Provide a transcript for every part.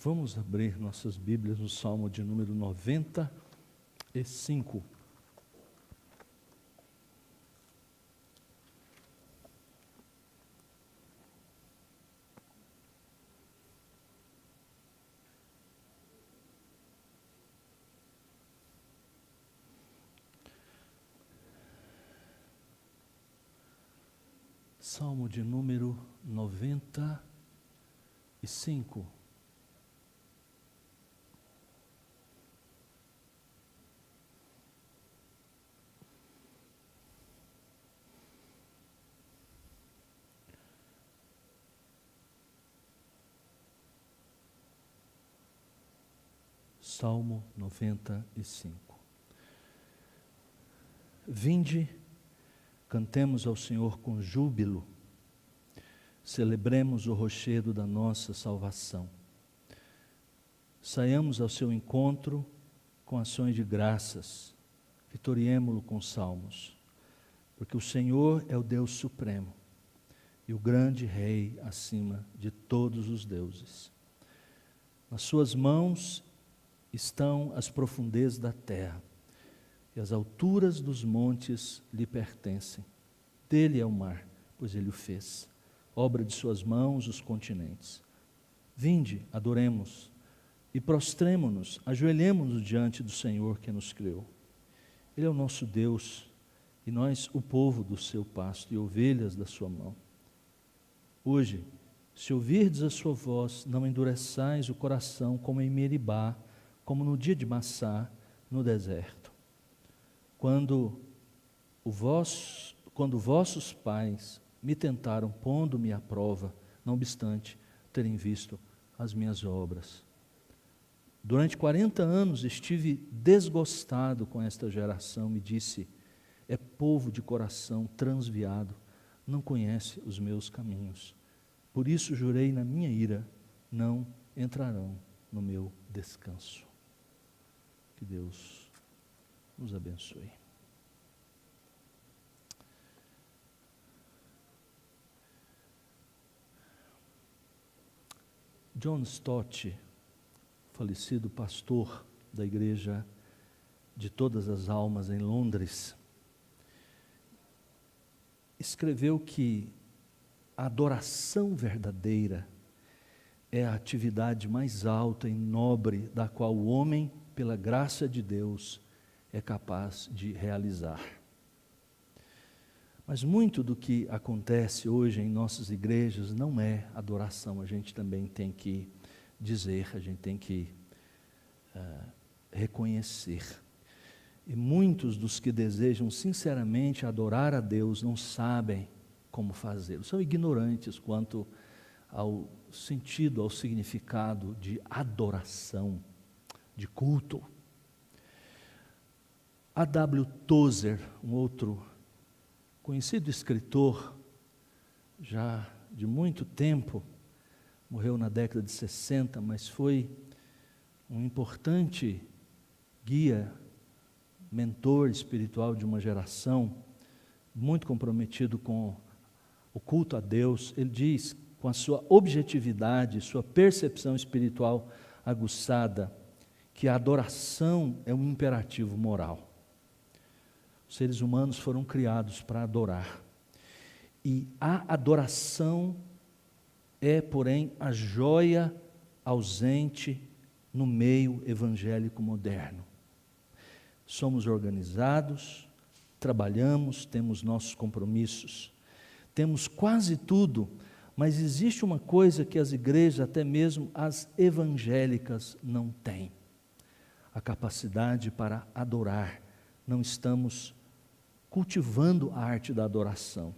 Vamos abrir nossas Bíblias no Salmo de número 95. Salmo de número 95. Salmo 95. Vinde, cantemos ao Senhor com júbilo, celebremos o rochedo da nossa salvação. Saiamos ao seu encontro com ações de graças, vitoriemo-lo com salmos, porque o Senhor é o Deus supremo e o grande Rei acima de todos os deuses. Nas suas mãos estão as profundezas da terra, e as alturas dos montes lhe pertencem. Dele é o mar, pois ele o fez, obra de suas mãos os continentes. Vinde, adoremos, e prostremo-nos, ajoelhemo-nos diante do Senhor que nos criou. Ele é o nosso Deus, e nós o povo do seu pasto, e ovelhas da sua mão. Hoje, se ouvirdes a sua voz, não endureçais o coração como em Meribá, como no dia de Massá, no deserto. Quando vossos pais me tentaram, pondo-me à prova, não obstante terem visto as minhas obras. Durante 40 anos estive desgostado com esta geração, me disse, é povo de coração transviado, não conhece os meus caminhos. Por isso jurei na minha ira, não entrarão no meu descanso. Que Deus nos abençoe. John Stott, falecido pastor da Igreja de Todas as Almas em Londres, escreveu que a adoração verdadeira é a atividade mais alta e nobre da qual o homem, pela graça de Deus, é capaz de realizar. Mas muito do que acontece hoje em nossas igrejas não é adoração, a gente também tem que dizer, a gente tem que reconhecer. E muitos dos que desejam sinceramente adorar a Deus não sabem como fazê-lo, são ignorantes quanto ao sentido, ao significado de adoração, de culto. A.W. Tozer, um outro conhecido escritor, já de muito tempo, morreu na década de 60, mas foi um importante guia, mentor espiritual de uma geração, muito comprometido com o culto a Deus. Ele diz, com a sua objetividade, sua percepção espiritual aguçada, que a adoração é um imperativo moral. Os seres humanos foram criados para adorar. E a adoração é, porém, a joia ausente no meio evangélico moderno. Somos organizados, trabalhamos, temos nossos compromissos, temos quase tudo, mas existe uma coisa que as igrejas, até mesmo as evangélicas, não têm: a capacidade para adorar. Não estamos cultivando a arte da adoração.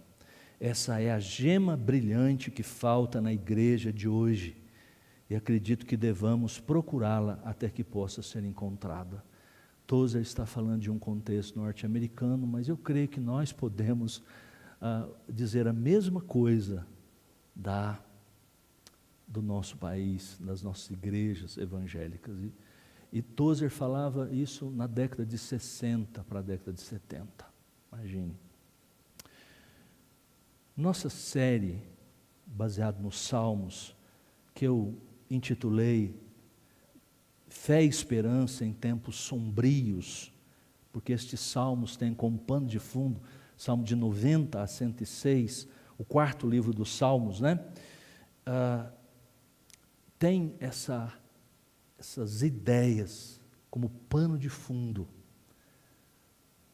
Essa é a gema brilhante que falta na igreja de hoje, e acredito que devamos procurá-la até que possa ser encontrada. Tozer está falando de um contexto norte-americano, mas eu creio que nós podemos dizer a mesma coisa do nosso país, das nossas igrejas evangélicas. E Tozer falava isso na década de 60 para a década de 70. Imagine. Nossa série, baseada nos Salmos, que eu intitulei fé e esperança em tempos sombrios, porque estes salmos têm como pano de fundo, Salmo de 90 a 106, o quarto livro dos Salmos, né? Tem essas ideias como pano de fundo.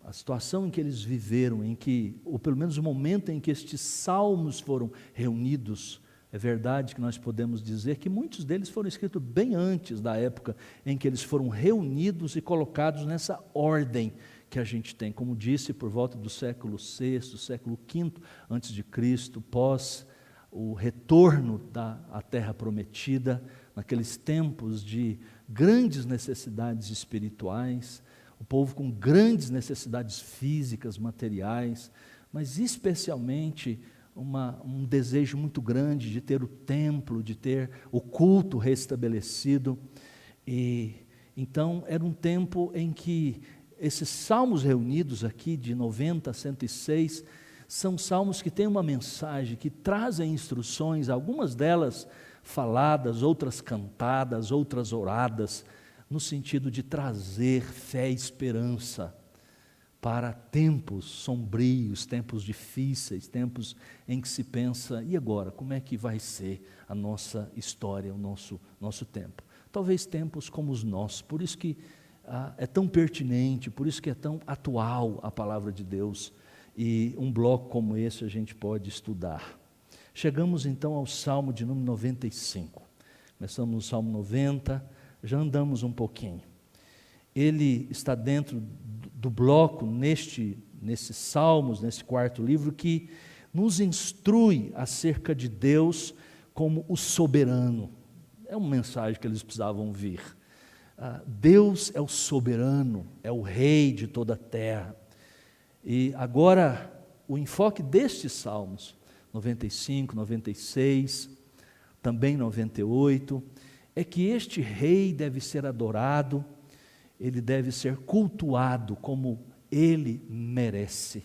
A situação em que eles viveram, ou pelo menos o momento em que estes salmos foram reunidos, é verdade que nós podemos dizer que muitos deles foram escritos bem antes da época em que eles foram reunidos e colocados nessa ordem que a gente tem, como disse, por volta do século VI, século V antes de Cristo, pós o retorno à terra prometida, naqueles tempos de grandes necessidades espirituais, o povo com grandes necessidades físicas, materiais, mas especialmente um desejo muito grande de ter o templo, de ter o culto restabelecido. E então era um tempo em que esses salmos reunidos aqui, de 90 a 106, são salmos que têm uma mensagem, que trazem instruções, algumas delas faladas, outras cantadas, outras oradas, no sentido de trazer fé e esperança para tempos sombrios, tempos difíceis, tempos em que se pensa, e agora, como é que vai ser a nossa história, o nosso tempo? Talvez tempos como os nossos, por isso que é tão pertinente, por isso que é tão atual a palavra de Deus, e um bloco como esse a gente pode estudar. Chegamos então ao Salmo de número 95, começamos no Salmo 90, já andamos um pouquinho. Ele está dentro do bloco, nesses salmos, nesse quarto livro, que nos instrui acerca de Deus como o soberano. É uma mensagem que eles precisavam ouvir. Deus é o soberano, é o rei de toda a terra. E agora, o enfoque destes salmos, 95, 96, também 98, é que este rei deve ser adorado, ele deve ser cultuado como ele merece.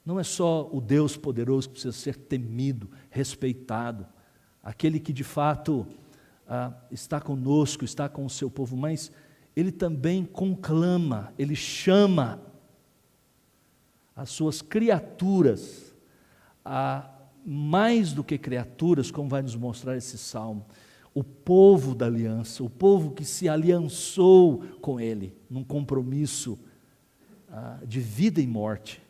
Não é só o Deus poderoso que precisa ser temido, respeitado, aquele que de fato está conosco, está com o seu povo, mas ele também conclama, ele chama as suas criaturas, mais do que criaturas, como vai nos mostrar esse salmo, o povo da aliança, o povo que se aliançou com ele, num compromisso de vida e morte,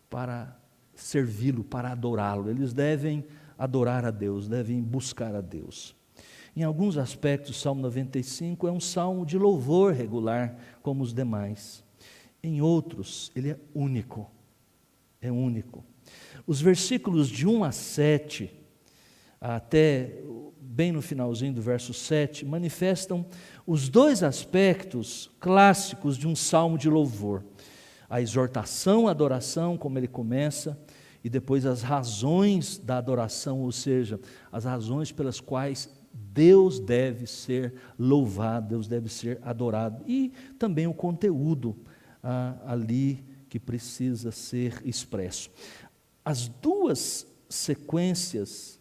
para servi-lo, para adorá-lo. Eles devem adorar a Deus, devem buscar a Deus. Em alguns aspectos, o Salmo 95 é um salmo de louvor regular, como os demais. Em outros, ele é único. É único. Os versículos de 1 a 7, até bem no finalzinho do verso 7, manifestam os dois aspectos clássicos de um salmo de louvor. A exortação, a adoração, como ele começa, e depois as razões da adoração, ou seja, as razões pelas quais Deus deve ser louvado, Deus deve ser adorado, e também o conteúdo ali que precisa ser expresso. As duas sequências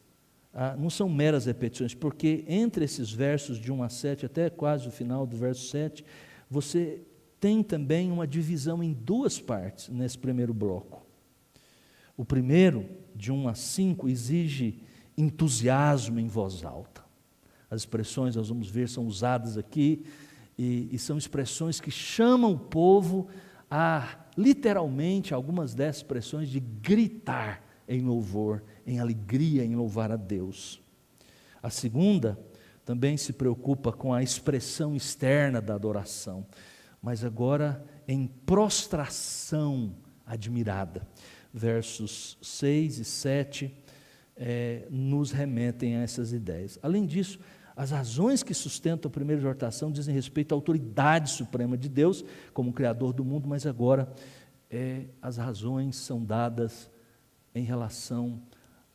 não são meras repetições, porque entre esses versos de 1 a 7, até quase o final do verso 7, você tem também uma divisão em duas partes nesse primeiro bloco. O primeiro, de 1 a 5, exige entusiasmo em voz alta. As expressões, nós vamos ver, são usadas aqui, e são expressões que chamam o povo literalmente, algumas dessas expressões, de gritar em louvor, em alegria, em louvar a Deus. A segunda também se preocupa com a expressão externa da adoração, mas agora em prostração admirada. Versos 6 e 7 nos remetem a essas ideias. Além disso, as razões que sustentam a primeira exortação dizem respeito à autoridade suprema de Deus, como Criador do mundo, mas agora as razões são dadas em relação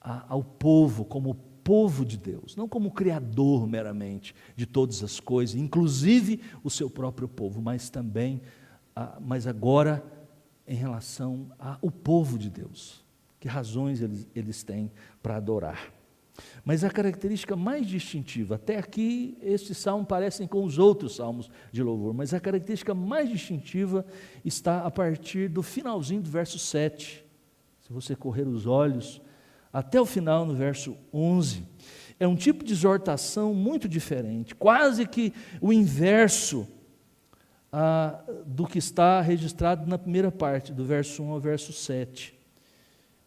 ao povo, como povo de Deus, não como Criador meramente de todas as coisas, inclusive o seu próprio povo, mas também, mas agora em relação ao povo de Deus. Que razões eles têm para adorar? Mas a característica mais distintiva, até aqui estes salmos parecem com os outros salmos de louvor, mas a característica mais distintiva está a partir do finalzinho do verso 7. Se você correr os olhos até o final, no verso 11, é um tipo de exortação muito diferente, quase que o inverso do que está registrado na primeira parte, do verso 1 ao verso 7.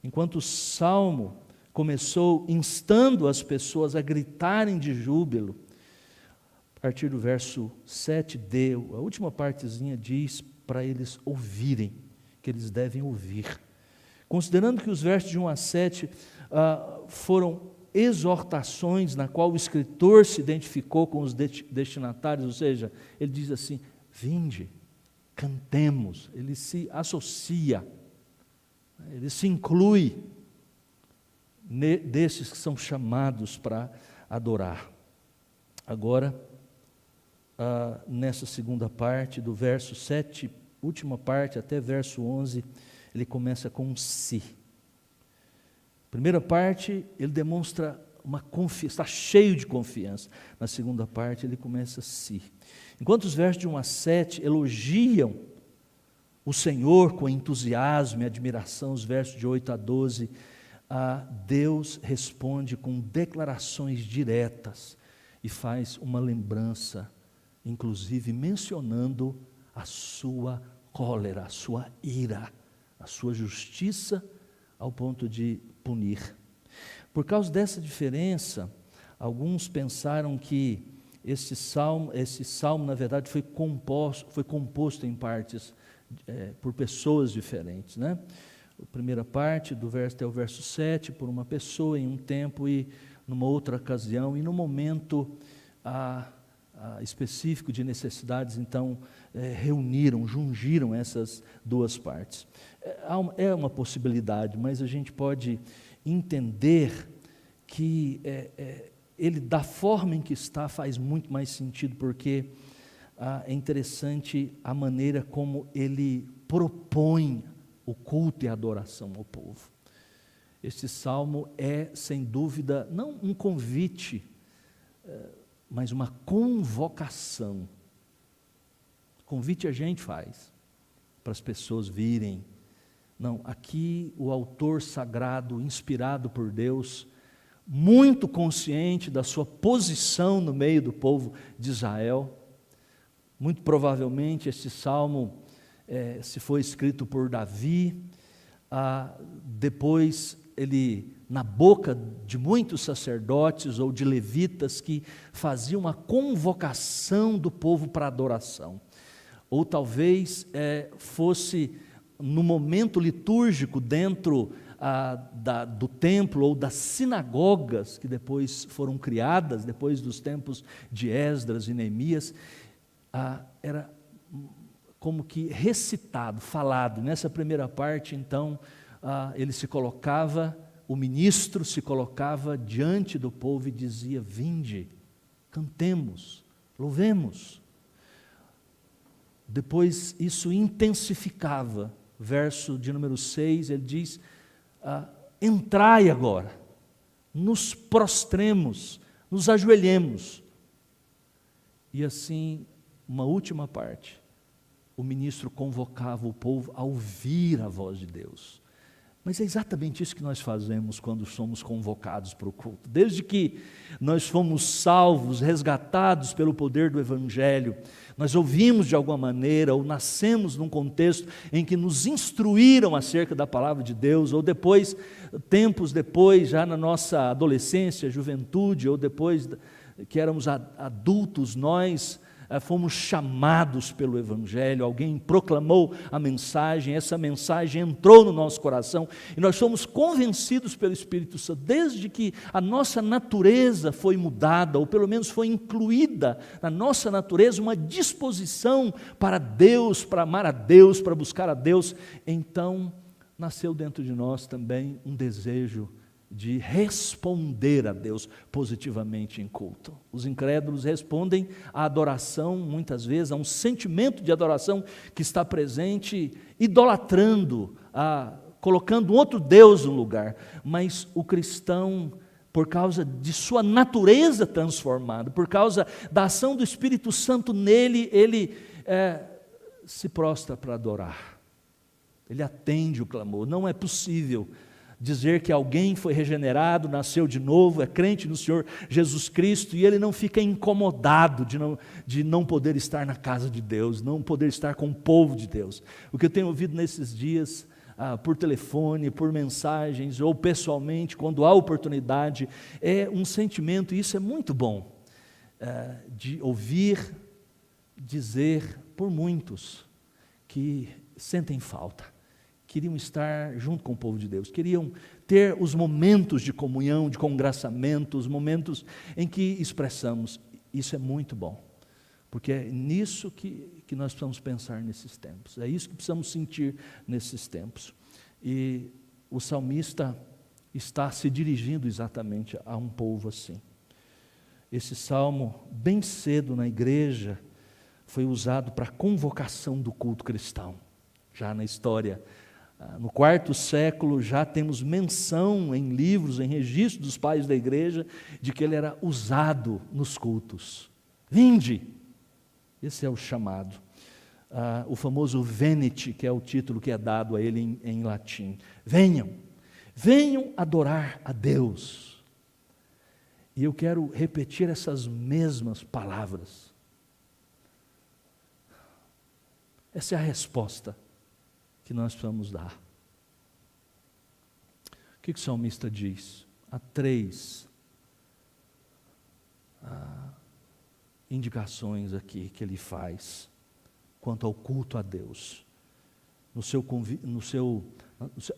Enquanto o salmo começou instando as pessoas a gritarem de júbilo, a partir do verso 7d, a última partezinha diz para eles ouvirem, que eles devem ouvir. Considerando que os versos de 1 a 7 foram exortações na qual o escritor se identificou com os destinatários, ou seja, ele diz assim, vinde, cantemos, ele se associa, ele se inclui desses que são chamados para adorar. Agora, nessa segunda parte, do verso 7, última parte, até verso 11, ele começa com um si. Primeira parte, ele demonstra uma confiança, está cheio de confiança. Na segunda parte, ele começa si. Enquanto os versos de 1 a 7 elogiam o Senhor com entusiasmo e admiração, os versos de 8 a 12, Deus responde com declarações diretas e faz uma lembrança, inclusive mencionando a sua cólera, a sua ira, a sua justiça, ao ponto de punir. Por causa dessa diferença, alguns pensaram que esse salmo na verdade foi composto em partes por pessoas diferentes, né? A primeira parte, do verso até o verso 7, por uma pessoa em um tempo e numa outra ocasião, e no momento específico de necessidades, então jungiram essas duas partes. É uma possibilidade, mas a gente pode entender que ele, da forma em que está, faz muito mais sentido, porque é interessante a maneira como ele propõe o culto e a adoração ao povo. Este salmo é, sem dúvida, não um convite, mas uma convocação. Convite a gente faz, para as pessoas virem. Não, aqui o autor sagrado, inspirado por Deus, muito consciente da sua posição no meio do povo de Israel, muito provavelmente este salmo, se foi escrito por Davi, depois ele, na boca de muitos sacerdotes ou de levitas que faziam uma convocação do povo para adoração, ou talvez fosse no momento litúrgico dentro do templo ou das sinagogas que depois foram criadas, depois dos tempos de Esdras e Neemias, era como que recitado, falado. Nessa primeira parte, então, o ministro se colocava diante do povo e dizia, vinde, cantemos, louvemos. Depois isso intensificava, verso de número 6, ele diz, entrai agora, nos prostremos, nos ajoelhemos. E assim, uma última parte, o ministro convocava o povo a ouvir a voz de Deus. Mas é exatamente isso que nós fazemos quando somos convocados para o culto. Desde que nós fomos salvos, resgatados pelo poder do Evangelho, nós ouvimos de alguma maneira, ou nascemos num contexto em que nos instruíram acerca da palavra de Deus, ou depois, tempos depois, já na nossa adolescência, juventude, ou depois que éramos adultos, nós fomos chamados pelo Evangelho, alguém proclamou a mensagem, essa mensagem entrou no nosso coração, e nós fomos convencidos pelo Espírito Santo, desde que a nossa natureza foi mudada, ou pelo menos foi incluída na nossa natureza, uma disposição para Deus, para amar a Deus, para buscar a Deus, então nasceu dentro de nós também um desejo de responder a Deus positivamente em culto. Os incrédulos respondem à adoração, muitas vezes, a um sentimento de adoração que está presente, idolatrando, colocando outro Deus no lugar. Mas o cristão por causa de sua natureza transformada, por causa da ação do Espírito Santo nele, ele se prostra para adorar. Ele atende o clamor. Não é possível dizer que alguém foi regenerado, nasceu de novo, é crente no Senhor Jesus Cristo, e ele não fica incomodado de não poder estar na casa de Deus, não poder estar com o povo de Deus. O que eu tenho ouvido nesses dias, por telefone, por mensagens, ou pessoalmente, quando há oportunidade, é um sentimento, e isso é muito bom, de ouvir dizer por muitos que sentem falta, queriam estar junto com o povo de Deus, queriam ter os momentos de comunhão, de congraçamento, os momentos em que expressamos. Isso é muito bom, porque é nisso que nós precisamos pensar nesses tempos, é isso que precisamos sentir nesses tempos. E o salmista está se dirigindo exatamente a um povo assim. Esse salmo, bem cedo na igreja, foi usado para a convocação do culto cristão, já na história. No quarto século já temos menção em livros, em registros dos pais da igreja, de que ele era usado nos cultos. Vinde! Esse é o chamado. O famoso venite, que é o título que é dado a ele em latim. Venham adorar a Deus. E eu quero repetir essas mesmas palavras. Essa é a resposta que nós precisamos dar. O que o salmista diz? Há 3 indicações aqui que ele faz quanto ao culto a Deus.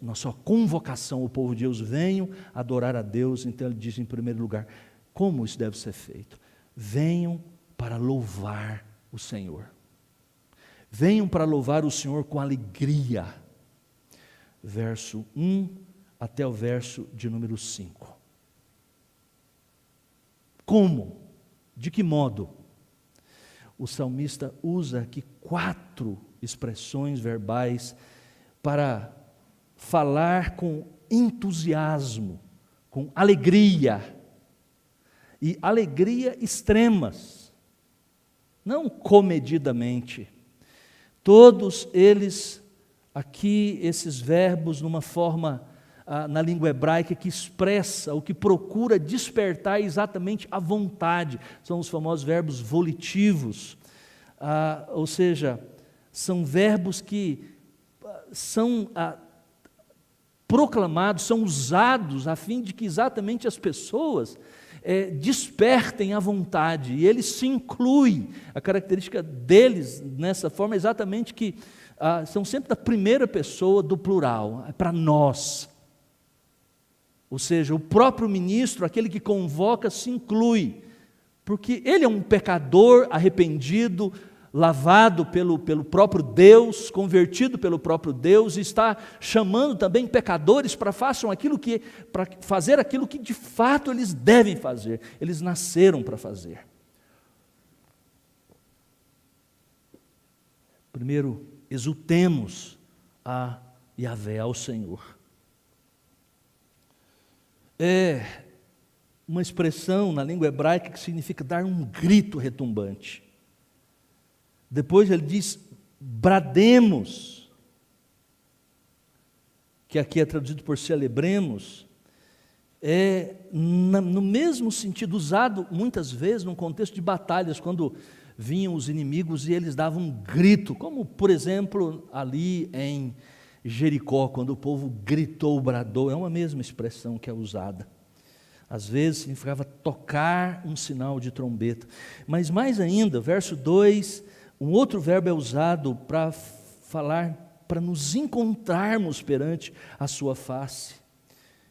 Na sua convocação, o povo de Deus, venham adorar a Deus. Então ele diz em primeiro lugar, como isso deve ser feito? Venham para louvar o Senhor. Venham para louvar o Senhor com alegria. Verso 1 até o verso de número 5. Como? De que modo? O salmista usa aqui 4 expressões verbais para falar com entusiasmo, com alegria, e alegria extremas, não comedidamente. Todos eles, aqui, esses verbos, numa forma, na língua hebraica, que expressa, ou que procura despertar exatamente a vontade, são os famosos verbos volitivos, ou seja, são verbos que são proclamados, são usados a fim de que exatamente as pessoas despertem a vontade, e eles se incluem. A característica deles nessa forma é exatamente que são sempre da primeira pessoa do plural, é para nós. Ou seja, o próprio ministro, aquele que convoca, se inclui, porque ele é um pecador arrependido, lavado pelo próprio Deus, convertido pelo próprio Deus, e está chamando também pecadores para fazer aquilo que de fato eles devem fazer, eles nasceram para fazer. Primeiro, exultemos a Yahvé, ao Senhor. É uma expressão na língua hebraica que significa dar um grito retumbante. Depois ele diz, brademos, que aqui é traduzido por celebremos, no mesmo sentido, usado muitas vezes num contexto de batalhas, quando vinham os inimigos e eles davam um grito, como por exemplo ali em Jericó, quando o povo gritou, bradou, é uma mesma expressão que é usada. Às vezes significava tocar um sinal de trombeta, mas mais ainda, verso 2, um outro verbo é usado para falar, para nos encontrarmos perante a sua face,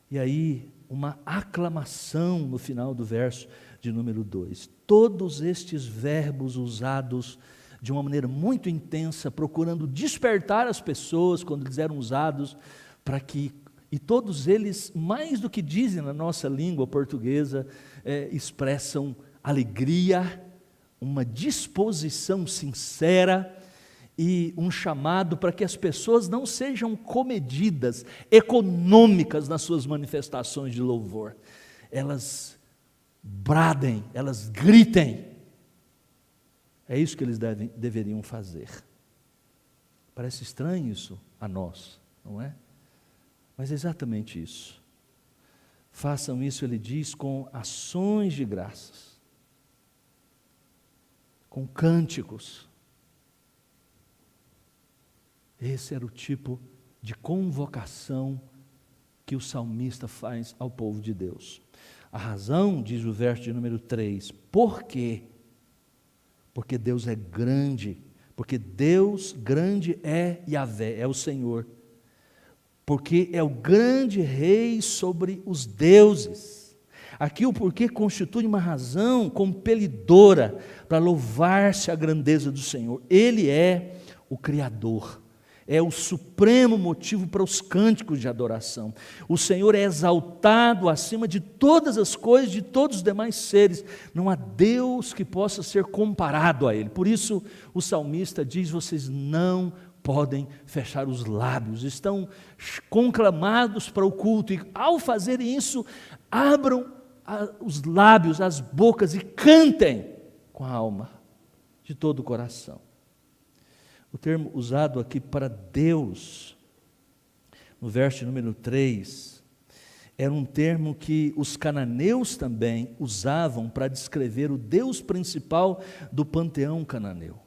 e aí uma aclamação no final do verso de número 2. Todos estes verbos usados de uma maneira muito intensa, procurando despertar as pessoas quando eles eram usados, e todos eles, mais do que dizem na nossa língua portuguesa, expressam alegria, uma disposição sincera e um chamado para que as pessoas não sejam comedidas, econômicas nas suas manifestações de louvor. elas bradem, elas gritem. É isso que eles deveriam fazer. Parece estranho isso a nós, não é? Mas é exatamente isso. Façam isso, ele diz, com ações de graças, com cânticos. Esse era o tipo de convocação que o salmista faz ao povo de Deus. A razão, diz o verso de número 3, por quê? Porque Deus é grande, porque Deus grande é Yahvé, é o Senhor, porque é o grande rei sobre os deuses. Aqui o porquê constitui uma razão compelidora para louvar-se a grandeza do Senhor. Ele é o Criador, é o supremo motivo para os cânticos de adoração. O Senhor é exaltado acima de todas as coisas, de todos os demais seres. Não há Deus que possa ser comparado a Ele. Por isso o salmista diz, vocês não podem fechar os lábios, estão conclamados para o culto, e ao fazerem isso, abram os lábios, as bocas e cantem com a alma, de todo o coração. O termo usado aqui para Deus, no verso número 3, era um termo que os cananeus também usavam para descrever o Deus principal do panteão cananeu.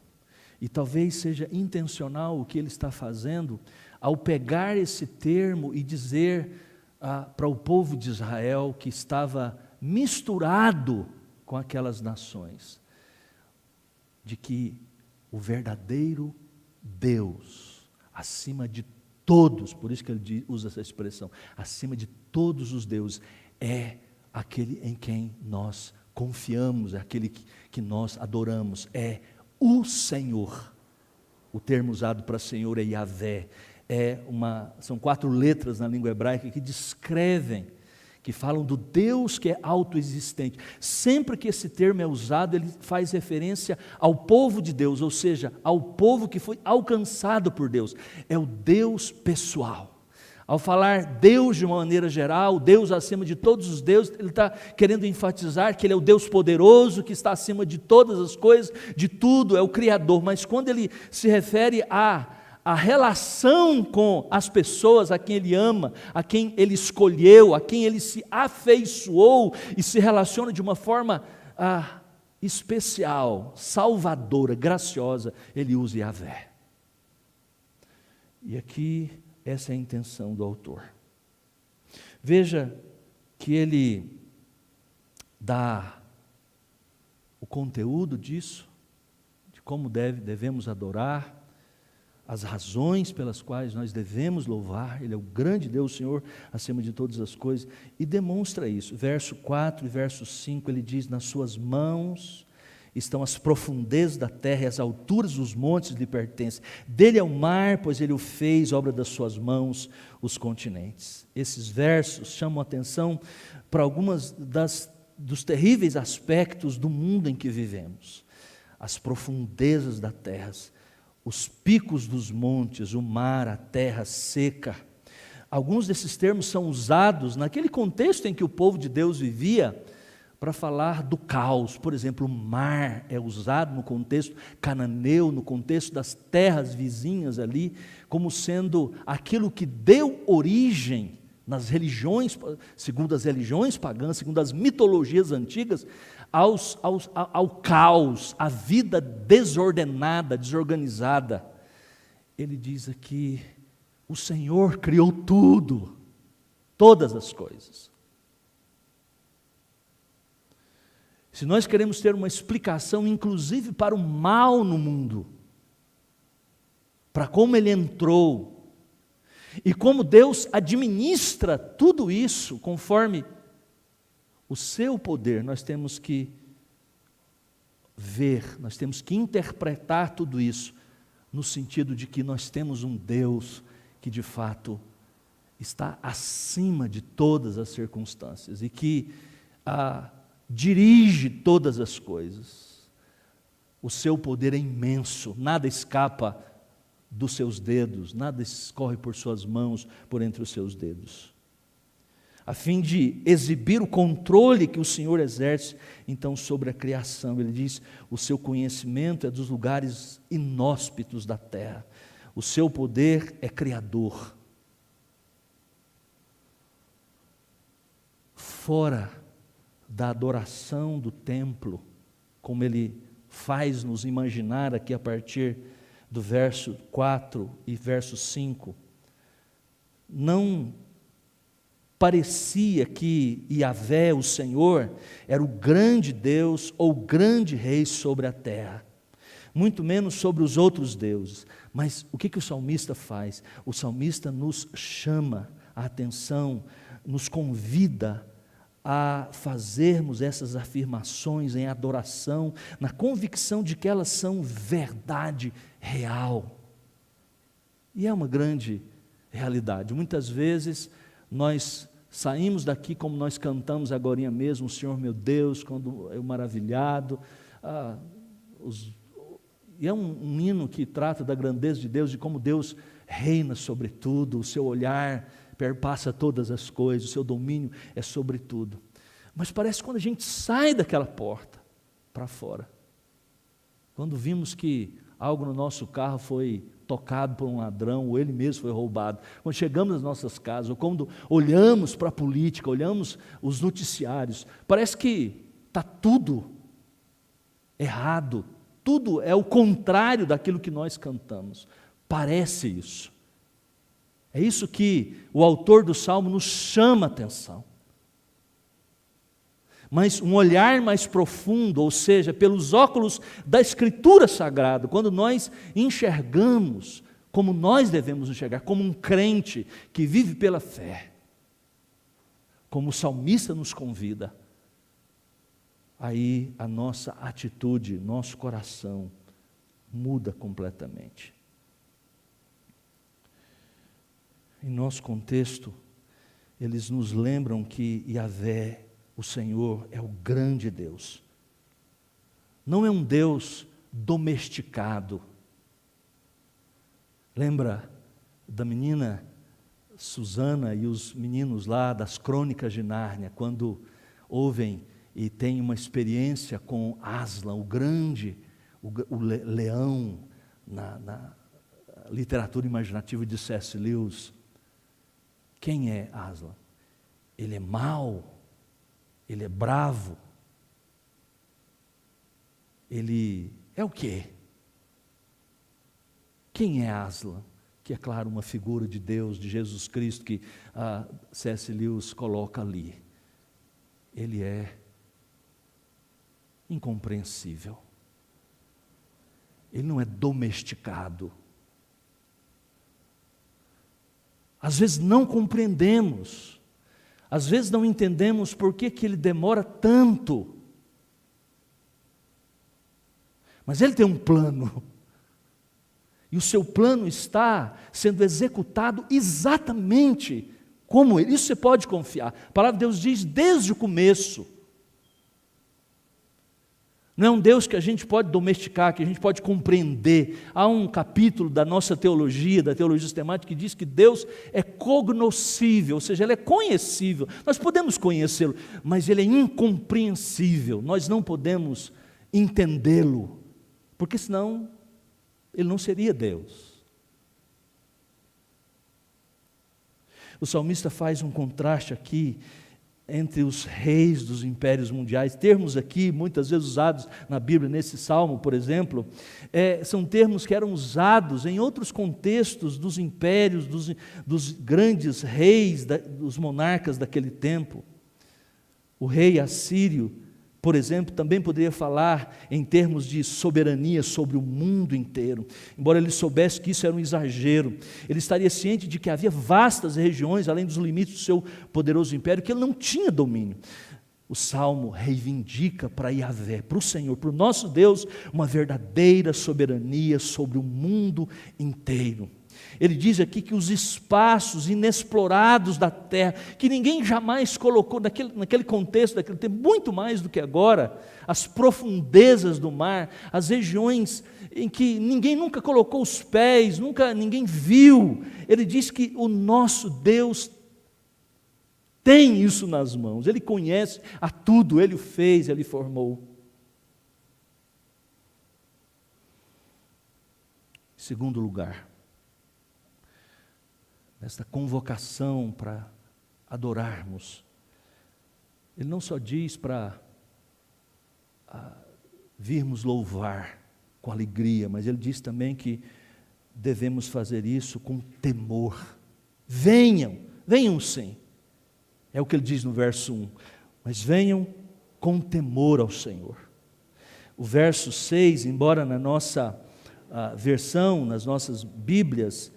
E talvez seja intencional o que ele está fazendo, ao pegar esse termo e dizer para o povo de Israel que estava misturado com aquelas nações, de que o verdadeiro Deus, acima de todos, por isso que ele usa essa expressão, acima de todos os deuses, é aquele em quem nós confiamos, é aquele que nós adoramos, é o Senhor. O termo usado para Senhor é Yahvé, são 4 letras na língua hebraica que descrevem, que falam do Deus que é autoexistente. Sempre que esse termo é usado, ele faz referência ao povo de Deus, ou seja, ao povo que foi alcançado por Deus. É o Deus pessoal. Ao falar Deus de uma maneira geral, Deus acima de todos os deuses, ele está querendo enfatizar que ele é o Deus poderoso, que está acima de todas as coisas, de tudo, é o Criador. Mas quando ele se refere a relação com as pessoas a quem ele ama, a quem ele escolheu, a quem ele se afeiçoou e se relaciona de uma forma especial, salvadora, graciosa, ele usa Yahvé. E aqui essa é a intenção do autor. Veja que ele dá o conteúdo disso, de como devemos adorar, as razões pelas quais nós devemos louvar. Ele é o grande Deus, o Senhor, acima de todas as coisas, e demonstra isso. Verso 4 e verso 5, ele diz, nas suas mãos estão as profundezas da terra e as alturas dos montes lhe pertencem. Dele é o mar, pois ele o fez, obra das suas mãos, os continentes. Esses versos chamam a atenção para algumas dos terríveis aspectos do mundo em que vivemos. As profundezas da terra, os picos dos montes, o mar, a terra seca. Alguns desses termos são usados naquele contexto em que o povo de Deus vivia, para falar do caos. Por exemplo, o mar é usado no contexto cananeu, no contexto das terras vizinhas ali, como sendo aquilo que deu origem nas religiões, segundo as religiões pagãs, segundo as mitologias antigas, ao caos, à vida desordenada, desorganizada. Ele diz aqui, o Senhor criou tudo, todas as coisas. Se nós queremos ter uma explicação, inclusive para o mal no mundo, para como ele entrou, e como Deus administra tudo isso, conforme o seu poder, nós temos que ver, nós temos que interpretar tudo isso, no sentido de que nós temos um Deus que de fato está acima de todas as circunstâncias, e que dirige todas as coisas. O seu poder é imenso, nada escapa dos seus dedos, nada escorre por suas mãos, por entre os seus dedos. a fim de exibir o controle que o Senhor exerce, então, sobre a criação. Ele diz, o seu conhecimento é dos lugares inóspitos da terra, o seu poder é criador. Fora da adoração do templo, como ele faz nos imaginar aqui a partir do verso 4 e verso 5, não parecia que Yahvé, o Senhor, era o grande Deus ou grande Rei sobre a terra, muito menos sobre os outros deuses. Mas o que o salmista faz? O salmista nos chama a atenção, nos convida a fazermos essas afirmações em adoração, na convicção de que elas são verdade real. E é uma grande realidade. Muitas vezes nós saímos daqui como nós cantamos agorinha mesmo, o Senhor meu Deus, quando eu maravilhado, e é um hino que trata da grandeza de Deus, de como Deus reina sobre tudo, o seu olhar perpassa todas as coisas, o seu domínio é sobre tudo. Mas parece que quando a gente sai daquela porta para fora, quando vimos que algo no nosso carro foi tocado por um ladrão, ou ele mesmo foi roubado, quando chegamos às nossas casas, ou quando olhamos para a política, olhamos os noticiários, parece que está tudo errado, tudo é o contrário daquilo que nós cantamos. Parece isso. É isso que o autor do Salmo nos chama a atenção. Mas um olhar mais profundo, ou seja, pelos óculos da Escritura Sagrada, quando nós enxergamos como nós devemos enxergar, como um crente que vive pela fé, como o salmista nos convida, aí a nossa atitude, nosso coração muda completamente. Em nosso contexto, eles nos lembram que Yahvé, o Senhor, é o grande Deus. Não é um Deus domesticado. Lembra da menina Susana e os meninos lá das Crônicas de Nárnia, quando ouvem e têm uma experiência com Aslan, o grande, o leão, na literatura imaginativa de C.S. Lewis. Quem é Aslan? Ele é mau, ele é bravo, ele é o quê? Quem é Aslan? Que é claro uma figura de Deus, de Jesus Cristo, que C.S. Lewis coloca ali. Ele é incompreensível, ele não é domesticado. Às vezes não compreendemos, às vezes não entendemos por que ele demora tanto, mas ele tem um plano, e o seu plano está sendo executado exatamente como ele. Isso você pode confiar. A palavra de Deus diz desde o começo. Não é um Deus que a gente pode domesticar, que a gente pode compreender. Há um capítulo da nossa teologia, da teologia sistemática, que diz que Deus é cognoscível, ou seja, Ele é conhecível. Nós podemos conhecê-lo, mas Ele é incompreensível. Nós não podemos entendê-lo, porque senão Ele não seria Deus. O salmista faz um contraste aqui entre os reis dos impérios mundiais. Termos aqui, muitas vezes usados na Bíblia, nesse salmo, por exemplo, são termos que eram usados em outros contextos dos impérios, dos grandes reis, dos monarcas daquele tempo. O rei assírio, por exemplo, também poderia falar em termos de soberania sobre o mundo inteiro. Embora ele soubesse que isso era um exagero, ele estaria ciente de que havia vastas regiões, além dos limites do seu poderoso império, que ele não tinha domínio. O Salmo reivindica para Yahvé, para o Senhor, para o nosso Deus, uma verdadeira soberania sobre o mundo inteiro. Ele diz aqui que os espaços inexplorados da terra, que ninguém jamais colocou, naquele contexto, daquele tempo, muito mais do que agora, as profundezas do mar, as regiões em que ninguém nunca colocou os pés, ninguém viu. Ele diz que o nosso Deus tem isso nas mãos, Ele conhece a tudo, Ele o fez, Ele formou. Em segundo lugar, nesta convocação para adorarmos, Ele não só diz para virmos louvar com alegria, mas Ele diz também que devemos fazer isso com temor. Venham sim, é o que Ele diz no verso 1, mas venham com temor ao Senhor. O verso 6, embora na nossa versão, nas nossas Bíblias,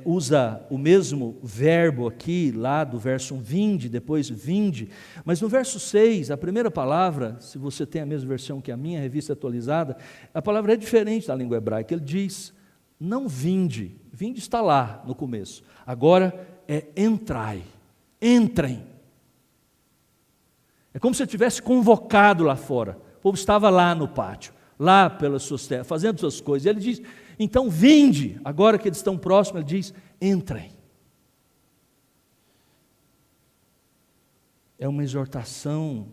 usa o mesmo verbo aqui, lá do verso 1, vinde, depois vinde, mas no verso 6, a primeira palavra, se você tem a mesma versão que a minha, revista atualizada, a palavra é diferente da língua hebraica. Ele diz, não vinde, vinde está lá no começo, agora é entrai, entrem. É como se ele tivesse convocado lá fora, o povo estava lá no pátio, lá pelas suas terras, fazendo suas coisas, e ele diz, então vinde, agora que eles estão próximos, ele diz, entrem. É uma exortação,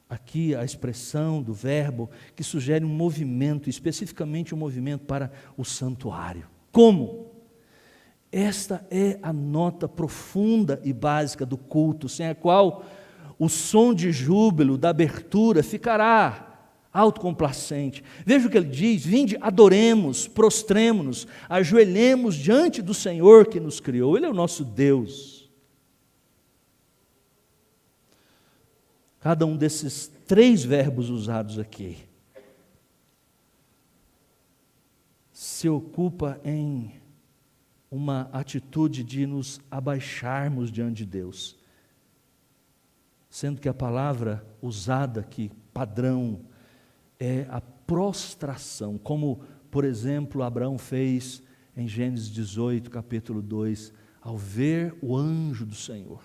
aqui a expressão do verbo, que sugere um movimento, especificamente um movimento para o santuário. Como? Esta é a nota profunda e básica do culto, sem a qual o som de júbilo, da abertura, ficará autocomplacente. Veja o que ele diz, vinde, adoremos, prostremo-nos, ajoelhemos diante do Senhor que nos criou, Ele é o nosso Deus. Cada um desses 3 verbos usados aqui se ocupa em uma atitude de nos abaixarmos diante de Deus, sendo que a palavra usada aqui, padrão, é a prostração, como, por exemplo, Abraão fez em Gênesis 18, capítulo 2, ao ver o anjo do Senhor,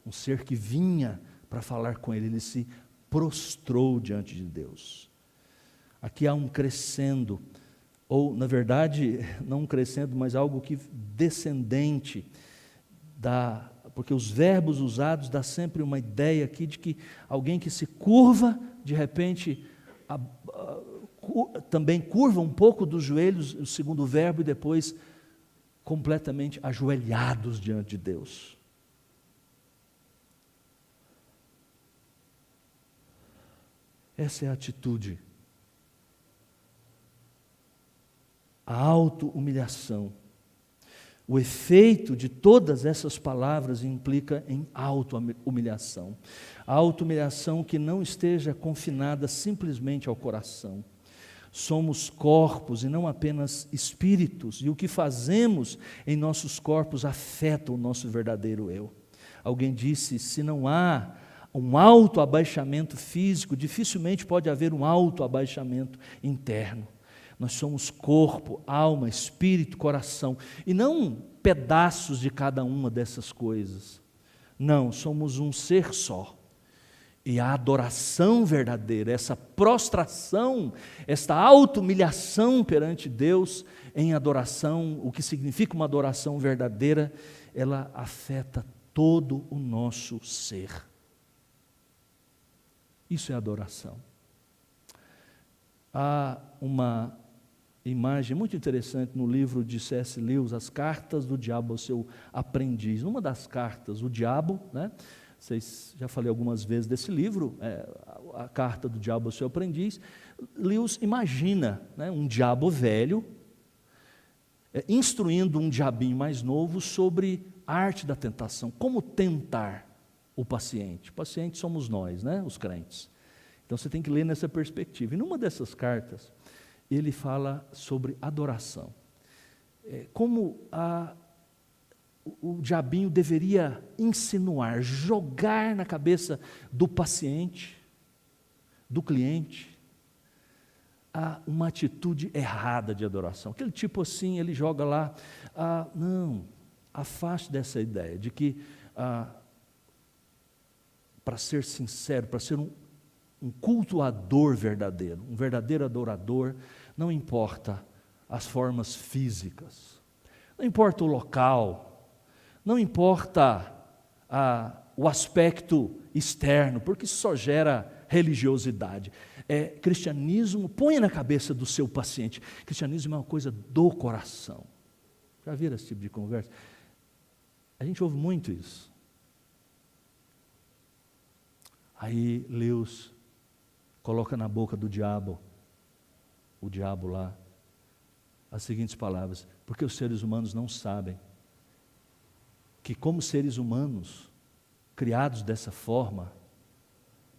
um ser que vinha para falar com ele se prostrou diante de Deus. Aqui há um crescendo, ou na verdade, não um crescendo, mas algo que descendente, porque os verbos usados dá sempre uma ideia aqui de que alguém que se curva, de repente, também curva um pouco dos joelhos, o segundo verbo, e depois completamente ajoelhados diante de Deus. Essa é a atitude, a auto-humilhação. O efeito de todas essas palavras implica em auto-humilhação. A auto-humilhação que não esteja confinada simplesmente ao coração. Somos corpos e não apenas espíritos, e o que fazemos em nossos corpos afeta o nosso verdadeiro eu. Alguém disse, se não há um autoabaixamento físico, dificilmente pode haver um autoabaixamento interno. Nós somos corpo, alma, espírito, coração, e não pedaços de cada uma dessas coisas. Não, somos um ser só. E a adoração verdadeira, essa prostração, esta auto-humilhação perante Deus em adoração, o que significa uma adoração verdadeira, ela afeta todo o nosso ser. Isso é adoração. Há uma imagem muito interessante no livro de C.S. Lewis, As Cartas do Diabo ao Seu Aprendiz. Numa das cartas, o diabo, vocês já falei algumas vezes desse livro, a carta do diabo ao seu aprendiz. Lewis imagina um diabo velho instruindo um diabinho mais novo sobre a arte da tentação, como tentar o paciente. O paciente somos nós, os crentes. Então você tem que ler nessa perspectiva. E numa dessas cartas, ele fala sobre adoração. Como o diabinho deveria insinuar, jogar na cabeça do paciente, do cliente, uma atitude errada de adoração. Aquele tipo assim, ele joga lá, não, afaste dessa ideia de que, para ser sincero, para ser um cultuador verdadeiro, um verdadeiro adorador, não importa as formas físicas, não importa o local, não importa o aspecto externo, porque isso só gera religiosidade. Cristianismo, põe na cabeça do seu paciente, cristianismo é uma coisa do coração. Já viram esse tipo de conversa? A gente ouve muito isso. Aí Lewis coloca na boca do diabo, o diabo lá, as seguintes palavras: porque os seres humanos não sabem que, como seres humanos, criados dessa forma,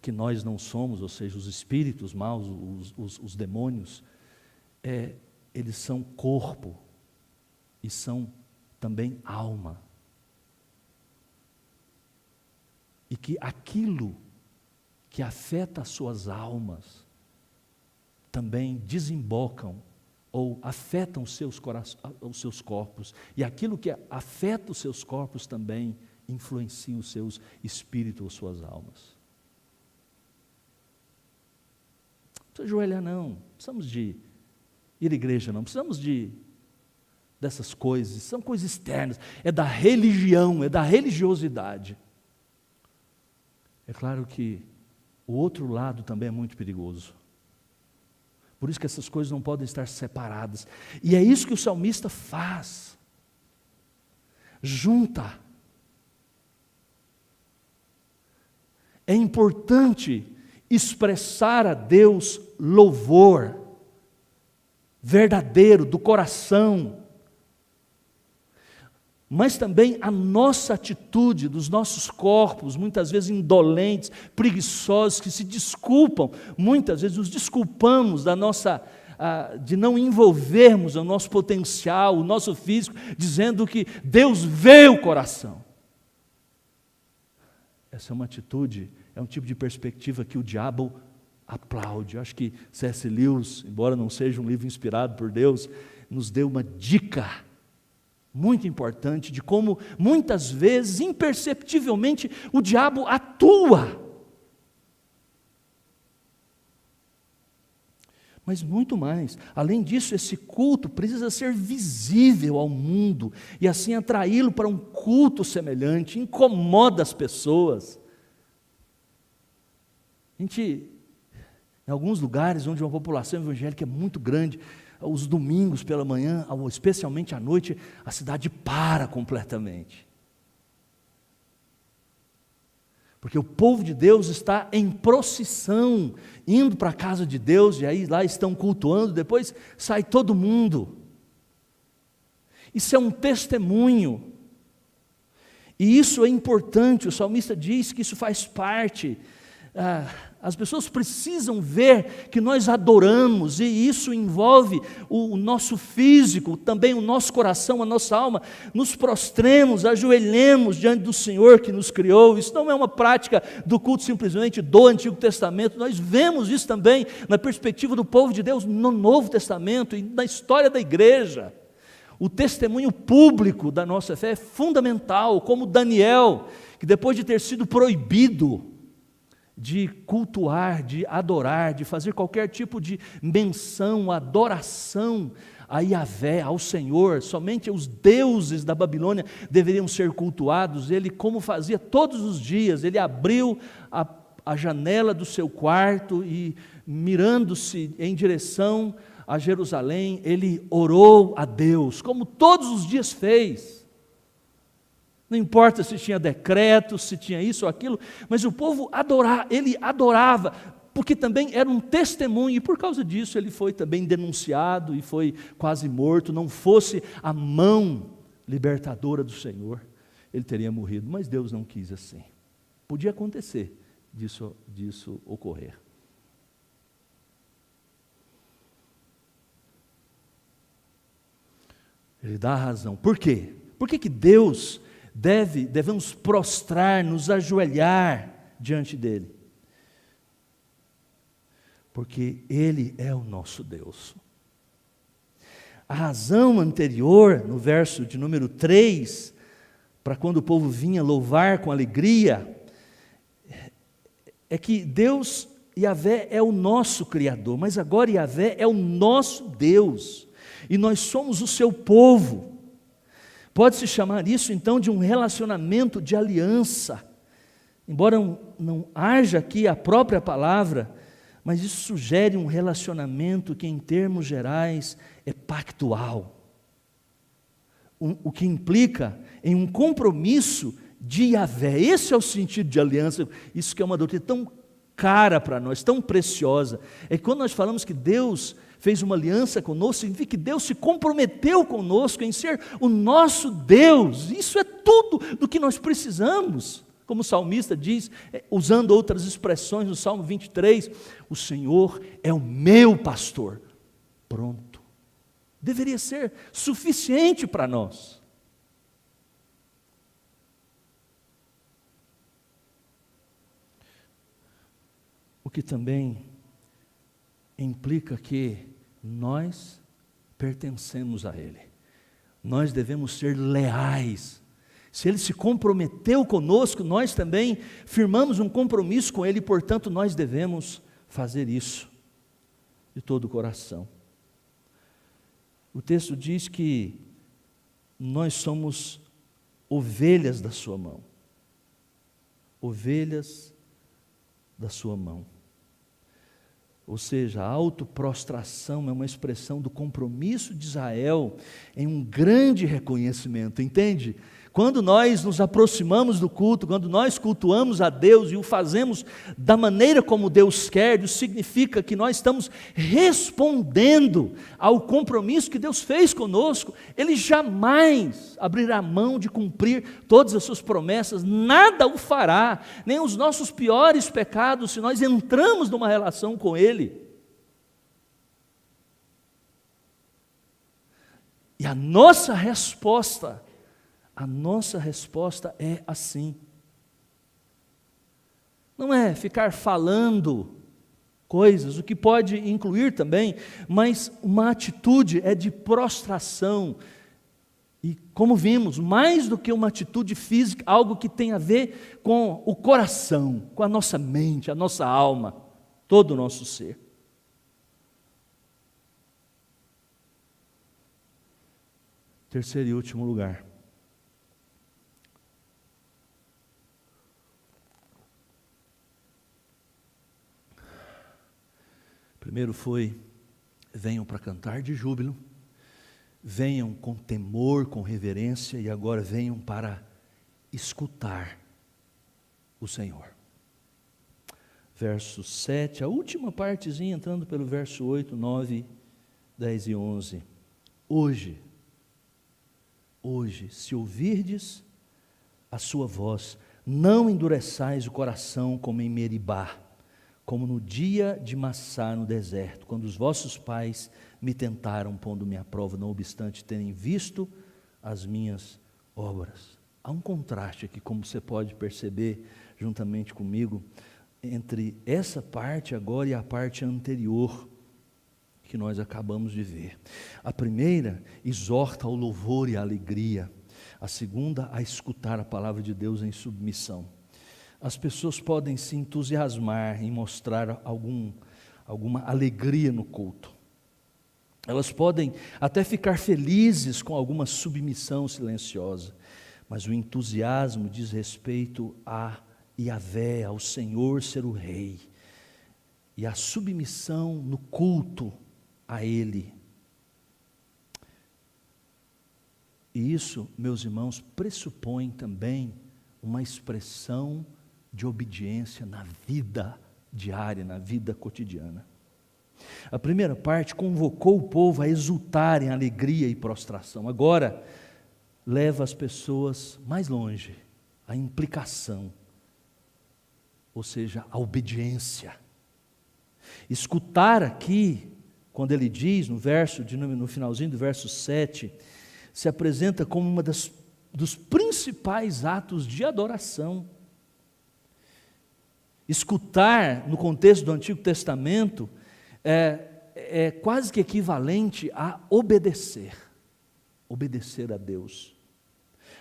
que nós não somos, ou seja, os espíritos maus, os demônios, eles são corpo e são também alma. E que aquilo que afeta as suas almas também desembocam ou afetam os seus corpos. E aquilo que afeta os seus corpos também influencia os seus espíritos ou suas almas. Não precisa ajoelhar não, precisamos de ir à igreja não, precisamos dessas coisas, são coisas externas, é da religião, é da religiosidade. É claro que o outro lado também é muito perigoso. Por isso que essas coisas não podem estar separadas. E é isso que o salmista faz. Junta. É importante expressar a Deus louvor verdadeiro, do coração. Mas também a nossa atitude, dos nossos corpos, muitas vezes indolentes, preguiçosos, que se desculpam, muitas vezes nos desculpamos de não envolvermos o nosso potencial, o nosso físico, dizendo que Deus vê o coração. Essa é uma atitude, é um tipo de perspectiva que o diabo aplaude. Eu acho que C.S. Lewis, embora não seja um livro inspirado por Deus, nos deu uma dica muito importante de como, muitas vezes, imperceptivelmente, o diabo atua. Mas muito mais, além disso, esse culto precisa ser visível ao mundo, e assim atraí-lo para um culto semelhante, incomoda as pessoas. Em alguns lugares onde uma população evangélica é muito grande, os domingos pela manhã, especialmente à noite, a cidade para completamente. Porque o povo de Deus está em procissão, indo para a casa de Deus, e aí lá estão cultuando, depois sai todo mundo. Isso é um testemunho. E isso é importante, o salmista diz que isso faz parte. As pessoas precisam ver que nós adoramos, e isso envolve o nosso físico, também o nosso coração, a nossa alma. Nos prostremos, ajoelhemos diante do Senhor que nos criou. Isso não é uma prática do culto simplesmente do Antigo Testamento. Nós vemos isso também na perspectiva do povo de Deus no Novo Testamento e na história da igreja. O testemunho público da nossa fé é fundamental, como Daniel, que depois de ter sido proibido de cultuar, de adorar, de fazer qualquer tipo de menção, adoração a Yahvé, ao Senhor, somente os deuses da Babilônia deveriam ser cultuados. Ele, como fazia todos os dias, ele abriu a janela do seu quarto e, mirando-se em direção a Jerusalém, ele orou a Deus, como todos os dias fez. Não importa se tinha decreto, se tinha isso ou aquilo, mas o povo ele adorava, porque também era um testemunho, e por causa disso ele foi também denunciado e foi quase morto. Não fosse a mão libertadora do Senhor, ele teria morrido, mas Deus não quis assim. Podia acontecer disso ocorrer. Ele dá a razão. Por quê? Por que Deus devemos prostrar, nos ajoelhar diante dele? Porque ele é o nosso Deus. A razão anterior, no verso de número 3, para quando o povo vinha louvar com alegria, é que Deus, Yahvé, é o nosso Criador, mas agora Yahvé é o nosso Deus, e nós somos o seu povo. Pode-se chamar isso então de um relacionamento de aliança. Embora não haja aqui a própria palavra, mas isso sugere um relacionamento que, em termos gerais, é pactual. O que implica em um compromisso de Yahvé. Esse é o sentido de aliança. Isso que é uma doutrina tão cara para nós, tão preciosa. É que quando nós falamos que Deus fez uma aliança conosco, significa que Deus se comprometeu conosco em ser o nosso Deus. Isso é tudo do que nós precisamos. Como o salmista diz, usando outras expressões no Salmo 23, o Senhor é o meu pastor. Pronto. Deveria ser suficiente para nós. O que também implica que nós pertencemos a Ele. Nós devemos ser leais. Se Ele se comprometeu conosco, nós também firmamos um compromisso com Ele, portanto nós devemos fazer isso de todo o coração. O texto diz que nós somos ovelhas da sua mão. Ovelhas da sua mão. Ou seja, a autoprostração é uma expressão do compromisso de Israel em um grande reconhecimento, entende? Quando nós nos aproximamos do culto, quando nós cultuamos a Deus e o fazemos da maneira como Deus quer, isso significa que nós estamos respondendo ao compromisso que Deus fez conosco. Ele jamais abrirá mão de cumprir todas as suas promessas, nada o fará, nem os nossos piores pecados, se nós entramos numa relação com Ele. E a nossa resposta é assim. Não é ficar falando coisas, o que pode incluir também, mas uma atitude é de prostração. E como vimos, mais do que uma atitude física, algo que tem a ver com o coração, com a nossa mente, a nossa alma, todo o nosso ser. Terceiro e último lugar. Primeiro foi, venham para cantar de júbilo, venham com temor, com reverência, e agora venham para escutar o Senhor. Verso 7, a última partezinha, entrando pelo verso 8, 9, 10 e 11. Hoje, se ouvirdes a sua voz, não endureçais o coração como em Meribá, como no dia de Massá no deserto, quando os vossos pais me tentaram pondo-me à prova, não obstante terem visto as minhas obras. Há um contraste aqui, como você pode perceber, juntamente comigo, entre essa parte agora e a parte anterior, que nós acabamos de ver. A primeira exorta ao louvor e à alegria, a segunda a escutar a palavra de Deus em submissão. As pessoas podem se entusiasmar em mostrar alguma alegria no culto. Elas podem até ficar felizes com alguma submissão silenciosa, mas o entusiasmo diz respeito a Yahvé, ao Senhor ser o Rei, e a submissão no culto a Ele. E isso, meus irmãos, pressupõe também uma expressão de obediência na vida diária, na vida cotidiana. A primeira parte convocou o povo a exultar em alegria e prostração. Agora, leva as pessoas mais longe, a implicação, ou seja, a obediência. Escutar aqui, quando ele diz no finalzinho do verso 7, se apresenta como uma dos principais atos de adoração. Escutar, no contexto do Antigo Testamento, é quase que equivalente a obedecer a Deus.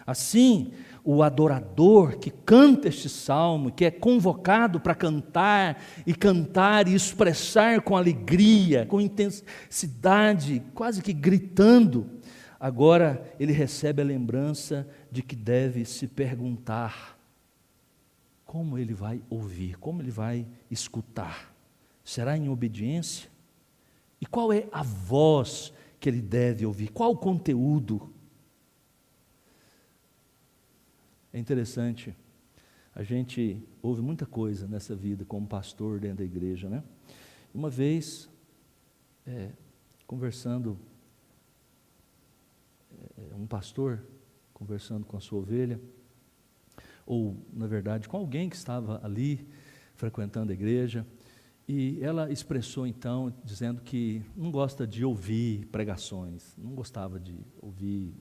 Assim, o adorador que canta este salmo, que é convocado para cantar e expressar com alegria, com intensidade, quase que gritando, agora ele recebe a lembrança de que deve se perguntar: como ele vai ouvir, como ele vai escutar? Será em obediência? E qual é a voz que ele deve ouvir? Qual o conteúdo? É interessante, a gente ouve muita coisa nessa vida como pastor dentro da igreja, né? Uma vez, conversando, um pastor conversando com a sua ovelha, ou, na verdade, com alguém que estava ali, frequentando a igreja, e ela expressou, então, dizendo que não gosta de ouvir pregações, não gostava de ouvir,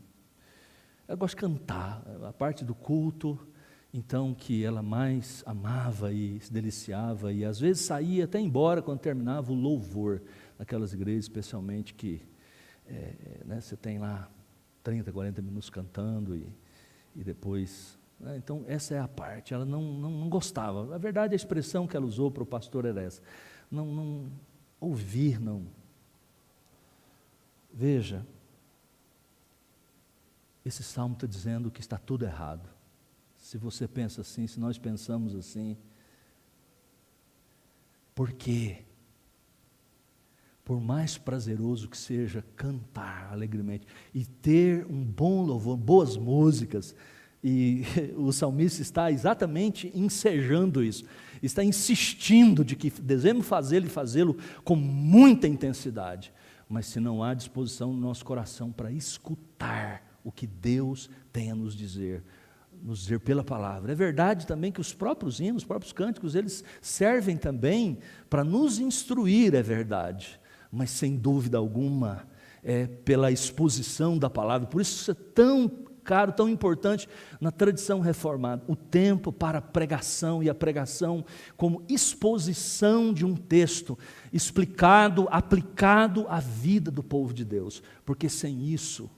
ela gosta de cantar, a parte do culto, então, que ela mais amava e se deliciava, e às vezes saía até embora quando terminava o louvor, naquelas igrejas, especialmente, que né, você tem lá 30, 40 minutos cantando, e depois... Então, essa é a parte, ela não gostava. Na verdade, a expressão que ela usou para o pastor era essa. Não ouvir, não. Veja, esse salmo está dizendo que está tudo errado. Se você pensa assim, se nós pensamos assim, por quê? Por mais prazeroso que seja cantar alegremente e ter um bom louvor, boas músicas, e o salmista está exatamente ensejando isso, está insistindo de que devemos fazê-lo e fazê-lo com muita intensidade, mas se não há disposição no nosso coração para escutar o que Deus tem a nos dizer pela palavra. É verdade também que os próprios hinos, os próprios cânticos, eles servem também para nos instruir, é verdade, mas sem dúvida alguma, pela exposição da palavra. Por isso é tão caro, tão importante na tradição reformada, o tempo para a pregação, e a pregação como exposição de um texto explicado, aplicado à vida do povo de Deus, porque sem isso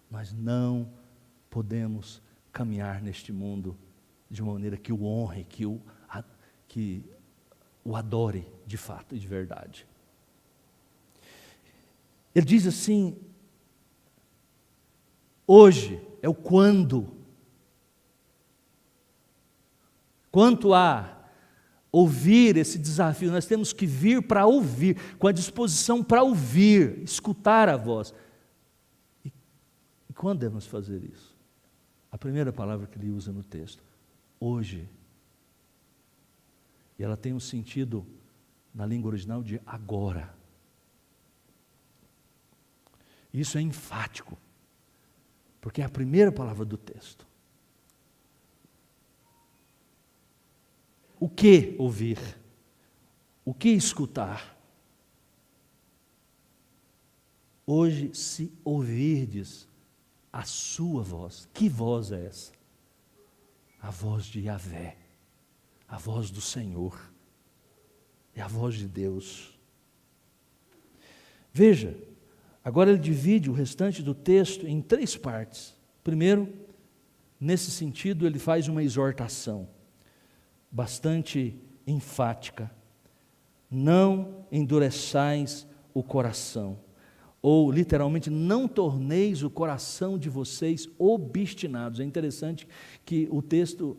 nós não podemos caminhar neste mundo de uma maneira que o honre, que o adore de fato e de verdade. Ele diz assim: hoje é o quando. Quanto a ouvir esse desafio, nós temos que vir para ouvir, com a disposição para ouvir, escutar a voz. E quando devemos fazer isso? A primeira palavra que ele usa no texto, hoje. E ela tem um sentido, na língua original, de agora. Isso é enfático, porque é a primeira palavra do texto. O que ouvir? O que escutar? Hoje, se ouvirdes a sua voz, que voz é essa? A voz de Yahvé, a voz do Senhor, é a voz de Deus. Veja, agora ele divide o restante do texto em 3 partes. Primeiro, nesse sentido, ele faz uma exortação bastante enfática. Não endureçais o coração, ou literalmente, não torneis o coração de vocês obstinados. É interessante que o texto,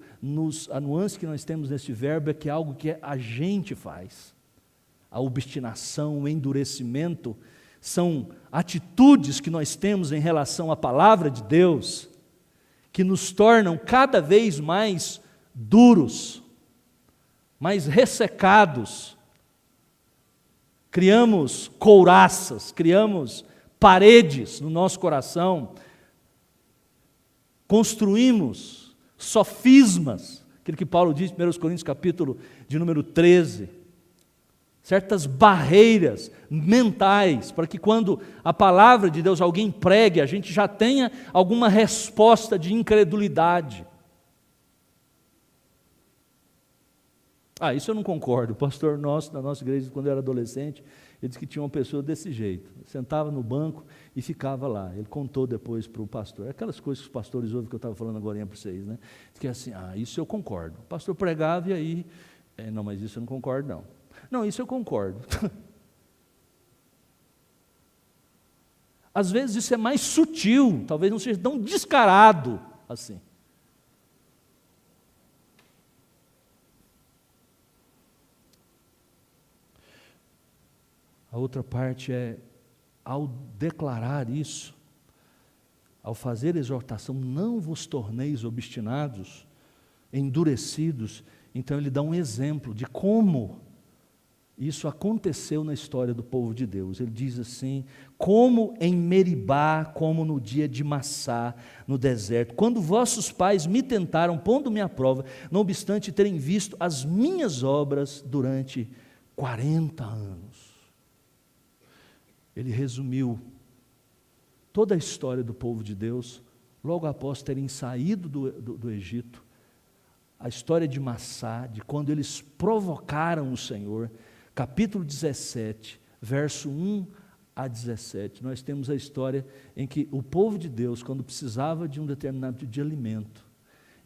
a nuance que nós temos nesse verbo é que é algo que a gente faz. A obstinação, o endurecimento, são atitudes que nós temos em relação à palavra de Deus, que nos tornam cada vez mais duros, mais ressecados. Criamos couraças, criamos paredes no nosso coração, construímos sofismas, aquilo que Paulo diz em 1 Coríntios capítulo de número 13, certas barreiras mentais, para que quando a palavra de Deus alguém pregue, a gente já tenha alguma resposta de incredulidade. Isso eu não concordo. O pastor nosso, da nossa igreja, quando eu era adolescente, ele disse que tinha uma pessoa desse jeito, sentava no banco e ficava lá. Ele contou depois para o pastor, aquelas coisas que os pastores ouvem que eu estava falando agora para vocês, né? Diz que assim, isso eu concordo. O pastor pregava e aí, não, mas isso eu não concordo não. Não, isso eu concordo. Às vezes isso é mais sutil, talvez não seja tão descarado assim. A outra parte é, ao declarar isso, ao fazer a exortação, não vos torneis obstinados, endurecidos, então ele dá um exemplo de como isso aconteceu na história do povo de Deus. Ele diz assim: como em Meribá, como no dia de Massá, no deserto, quando vossos pais me tentaram, pondo-me à prova, não obstante terem visto as minhas obras durante 40 anos. Ele resumiu toda a história do povo de Deus, logo após terem saído do Egito, a história de Massá, de quando eles provocaram o Senhor, capítulo 17, verso 1 a 17, nós temos a história em que o povo de Deus, quando precisava de um determinado tipo de alimento,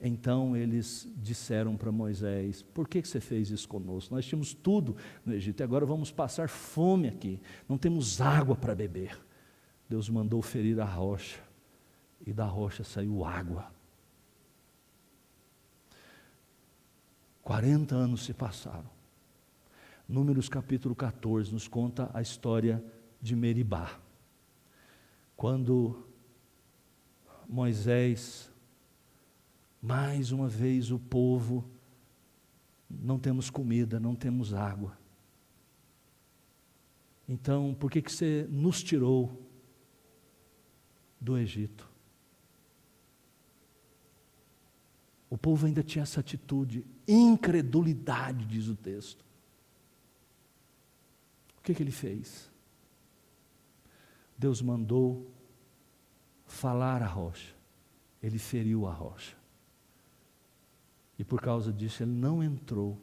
então eles disseram para Moisés: por que você fez isso conosco? Nós tínhamos tudo no Egito e agora vamos passar fome aqui, não temos água para beber. Deus mandou ferir a rocha e da rocha saiu água. 40 anos se passaram. Números capítulo 14 nos conta a história de Meribá, quando Moisés, mais uma vez o povo, não temos comida, não temos água. Então, por que você nos tirou do Egito? O povo ainda tinha essa atitude, incredulidade, diz o texto. O que ele fez? Deus mandou falar a rocha, ele feriu a rocha. E por causa disso ele não entrou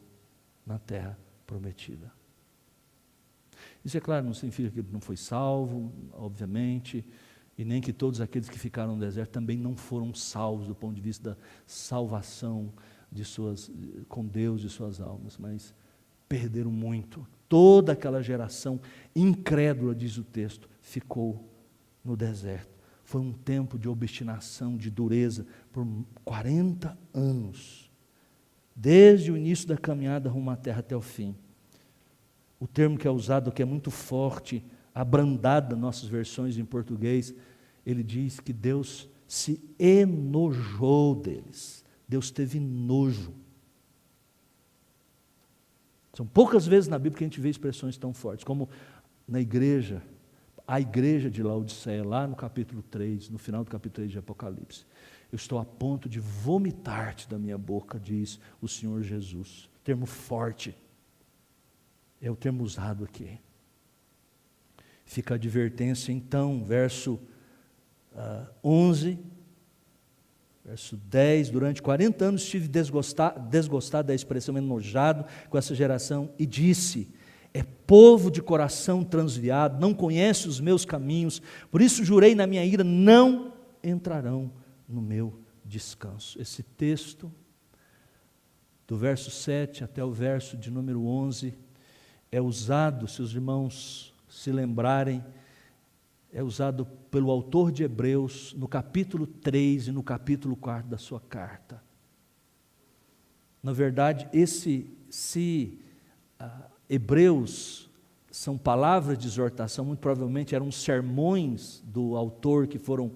na terra prometida. Isso, é claro, não significa que ele não foi salvo, obviamente, e nem que todos aqueles que ficaram no deserto também não foram salvos do ponto de vista da salvação com Deus de suas almas, mas perderam muito. Toda aquela geração incrédula, diz o texto, ficou no deserto. Foi um tempo de obstinação, de dureza, por 40 anos, desde o início da caminhada rumo à terra até o fim. O termo que é usado, que é muito forte, abrandado nas nossas versões em português, ele diz que Deus se enojou deles. Deus teve nojo. São poucas vezes na Bíblia que a gente vê expressões tão fortes, como na igreja, a igreja de Laodiceia, lá no capítulo 3, no final do capítulo 3 de Apocalipse. Eu estou a ponto de vomitar-te da minha boca, diz o Senhor Jesus. Termo forte, é o termo usado aqui. Fica a advertência então, verso 11, verso 10, durante 40 anos estive desgostado da expressão enojado com essa geração e disse: é povo de coração transviado, não conhece os meus caminhos, por isso jurei na minha ira, não entrarão no meu descanso. Esse texto, do verso 7 até o verso de número 11, é usado, se os irmãos se lembrarem, é usado pelo autor de Hebreus no capítulo 3 e no capítulo 4 da sua carta. Na verdade, Hebreus são palavras de exortação, muito provavelmente eram sermões do autor que foram,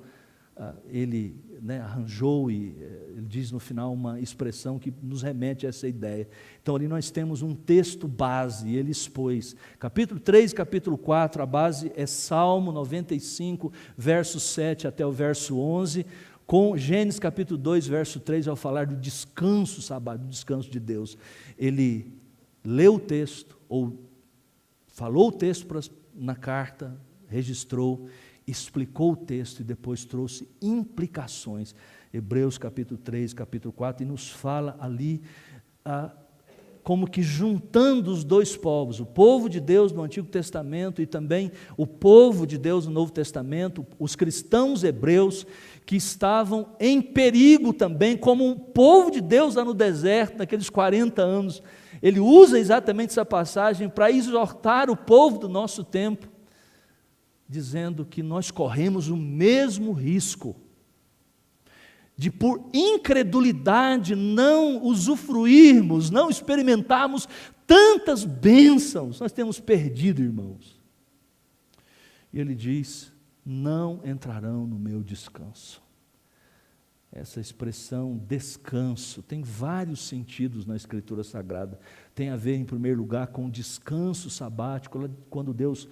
ele arranjou, e ele diz no final uma expressão que nos remete a essa ideia. Então ali nós temos um texto base, ele expôs, capítulo 3, capítulo 4, a base é Salmo 95, verso 7 até o verso 11, com Gênesis capítulo 2, verso 3, ao falar do descanso sabático, do descanso de Deus. Ele leu o texto, ou falou o texto na carta, registrou, explicou o texto e depois trouxe implicações. Hebreus capítulo 3, capítulo 4, e nos fala ali, como que juntando os dois povos, o povo de Deus no Antigo Testamento e também o povo de Deus no Novo Testamento, os cristãos hebreus que estavam em perigo também, como o povo de Deus lá no deserto, naqueles 40 anos. Ele usa exatamente essa passagem para exortar o povo do nosso tempo, dizendo que nós corremos o mesmo risco de, por incredulidade, não usufruirmos, não experimentarmos tantas bênçãos. Nós temos perdido, irmãos. E ele diz: não entrarão no meu descanso. Essa expressão descanso tem vários sentidos na Escritura Sagrada. Tem a ver, em primeiro lugar, com o descanso sabático, quando Deus,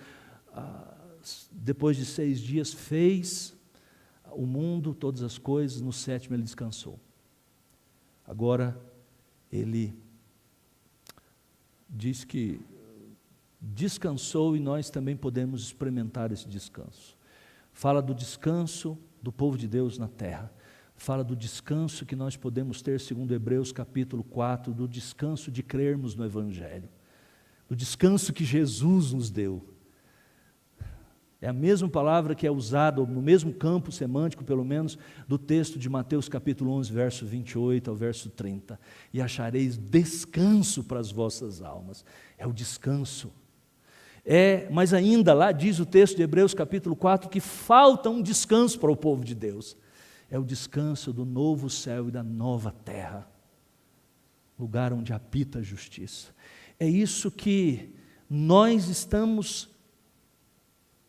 depois de 6 dias, fez o mundo, todas as coisas, no 7º ele descansou. Agora, ele diz que descansou e nós também podemos experimentar esse descanso. Fala do descanso do povo de Deus na terra. Fala do descanso que nós podemos ter, segundo Hebreus capítulo 4, do descanso de crermos no Evangelho, do descanso que Jesus nos deu. É a mesma palavra que é usada no mesmo campo semântico, pelo menos, do texto de Mateus capítulo 11, verso 28 ao verso 30. E achareis descanso para as vossas almas. É o descanso. Mas ainda lá diz o texto de Hebreus capítulo 4 que falta um descanso para o povo de Deus. É o descanso do novo céu e da nova terra, lugar onde habita a justiça. É isso que nós estamos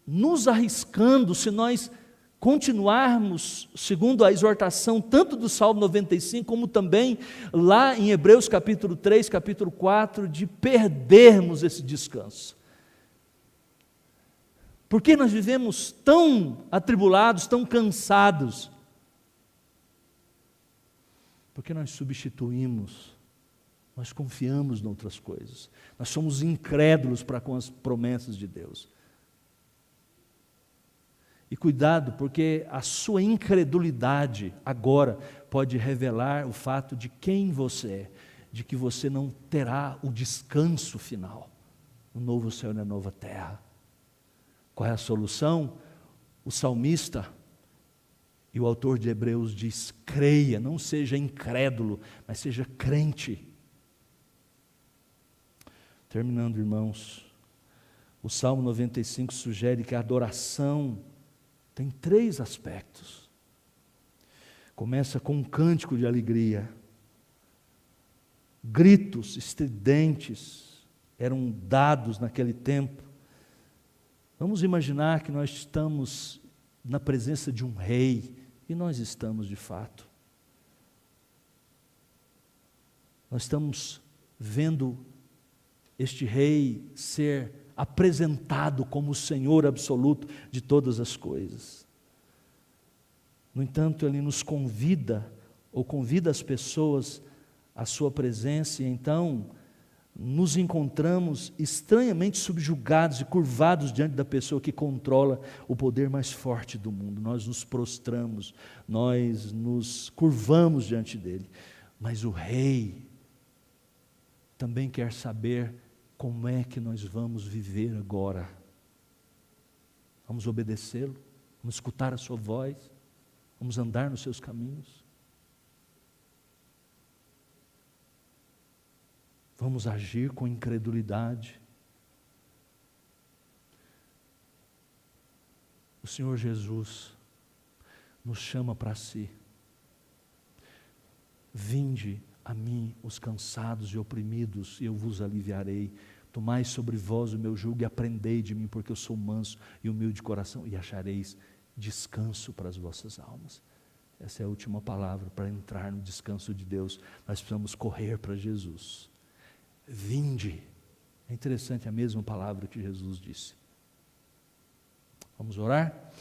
nos arriscando, se nós continuarmos, segundo a exortação tanto do Salmo 95, como também lá em Hebreus capítulo 3, capítulo 4, de perdermos esse descanso. Por que nós vivemos tão atribulados, tão cansados? Porque nós substituímos, nós confiamos em outras coisas, nós somos incrédulos para com as promessas de Deus. E cuidado, porque a sua incredulidade agora pode revelar o fato de quem você é, de que você não terá o descanso final, no novo céu e na nova terra. Qual é a solução? O salmista e o autor de Hebreus diz: creia, não seja incrédulo, mas seja crente. Terminando, irmãos, o Salmo 95 sugere que a adoração tem 3 aspectos. Começa com um cântico de alegria. Gritos estridentes eram dados naquele tempo. Vamos imaginar que nós estamos na presença de um rei, e nós estamos de fato. Nós estamos vendo este rei ser apresentado como o Senhor absoluto de todas as coisas. No entanto, Ele nos convida, ou convida as pessoas à sua presença, e então nos encontramos estranhamente subjugados e curvados diante da pessoa que controla o poder mais forte do mundo. Nós nos prostramos, nós nos curvamos diante dele. Mas o rei também quer saber como é que nós vamos viver agora. Vamos obedecê-lo? Vamos escutar a sua voz? Vamos andar nos seus caminhos? Vamos agir com incredulidade? O Senhor Jesus nos chama para si. Vinde a mim os cansados e oprimidos, e eu vos aliviarei. Tomai sobre vós o meu jugo e aprendei de mim, porque eu sou manso e humilde de coração, e achareis descanso para as vossas almas. Essa é a última palavra. Para entrar no descanso de Deus, nós precisamos correr para Jesus. Vinde. É interessante, a mesma palavra que Jesus disse. Vamos orar?